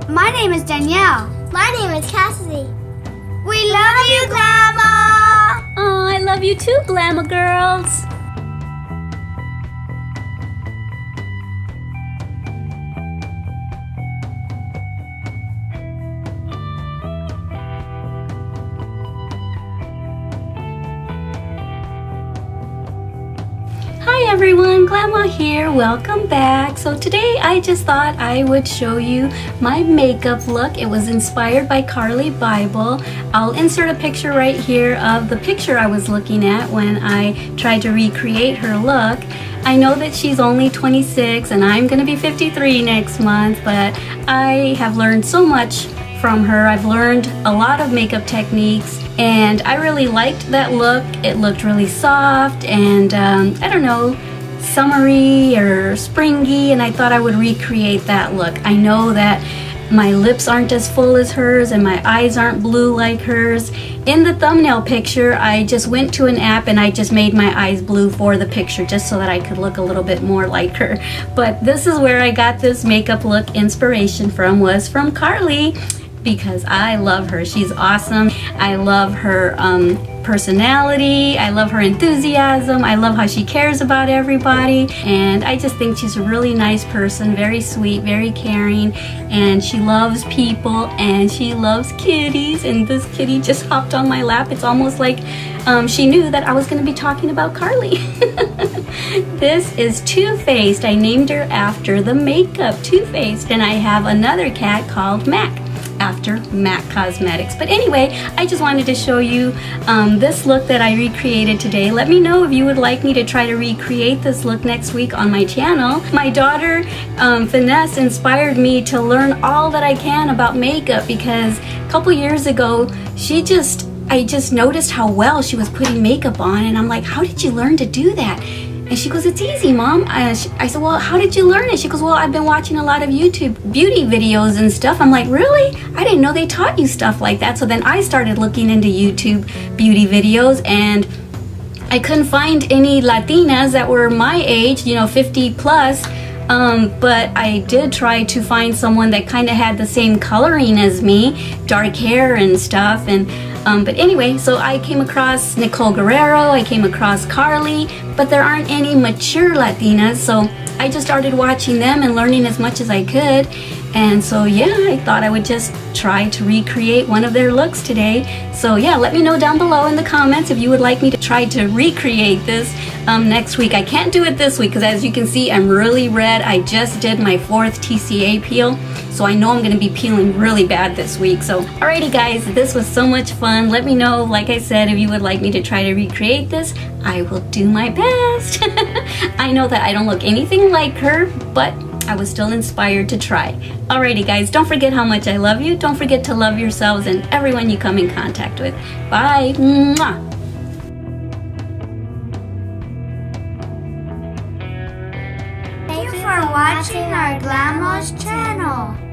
My name is Danielle. My name is Cassidy. We love you, Glama! Oh, I love you too, Glama girls. Hi everyone, Glama here, welcome back. So today I just thought I would show you my makeup look. It was inspired by Carli Bybel. I'll insert a picture right here of the picture I was looking at when I tried to recreate her look. I know that she's only 26 and I'm gonna be 53 next month, but I have learned so much from her. I've learned a lot of makeup techniques and I really liked that look. It looked really soft and I don't know, summery or springy, and I thought I would recreate that look. I know that my lips aren't as full as hers and my eyes aren't blue like hers. In the thumbnail picture, I just went to an app and I just made my eyes blue for the picture just so that I could look a little bit more like her. But this is where I got this makeup look inspiration from, was from Carli, because I love her. She's awesome. I love her personality. I love her enthusiasm. I love how she cares about everybody. And I just think she's a really nice person, very sweet, very caring, and she loves people and she loves kitties. And this kitty just hopped on my lap. It's almost like she knew that I was going to be talking about Carli. This is Two-Faced. I named her after the makeup Two-Faced, and I have another cat called Mac, after MAC Cosmetics. But anyway, I just wanted to show you this look that I recreated today. Let me know if you would like me to try to recreate this look next week on my channel. My daughter, Finesse, inspired me to learn all that I can about makeup, because a couple years ago, I just noticed how well she was putting makeup on, and I'm like, how did you learn to do that? And she goes, it's easy, Mom. I said, well, how did you learn it? She goes, well, I've been watching a lot of YouTube beauty videos and stuff. I'm like, really? I didn't know they taught you stuff like that. So then I started looking into YouTube beauty videos, and I couldn't find any Latinas that were my age, you know, 50 plus. But I did try to find someone that kind of had the same coloring as me, dark hair and stuff. And but anyway, so I came across Nicole Guerrero, I came across Carli, but there aren't any mature Latinas, so I just started watching them and learning as much as I could. And so yeah, I thought I would just try to recreate one of their looks today. So yeah, let me know down below in the comments if you would like me to try to recreate this next week. I can't do it this week because, as you can see, I'm really red. I just did my 4th TCA peel, so I know I'm going to be peeling really bad this week. So alrighty guys, this was so much fun. Let me know, like I said, if you would like me to try to recreate this. I will do my best. I know that I don't look anything like her, but I was still inspired to try. Alrighty guys, don't forget how much I love you. Don't forget to love yourselves and everyone you come in contact with. Bye. Mwah. Thank you for watching our Glama's channel.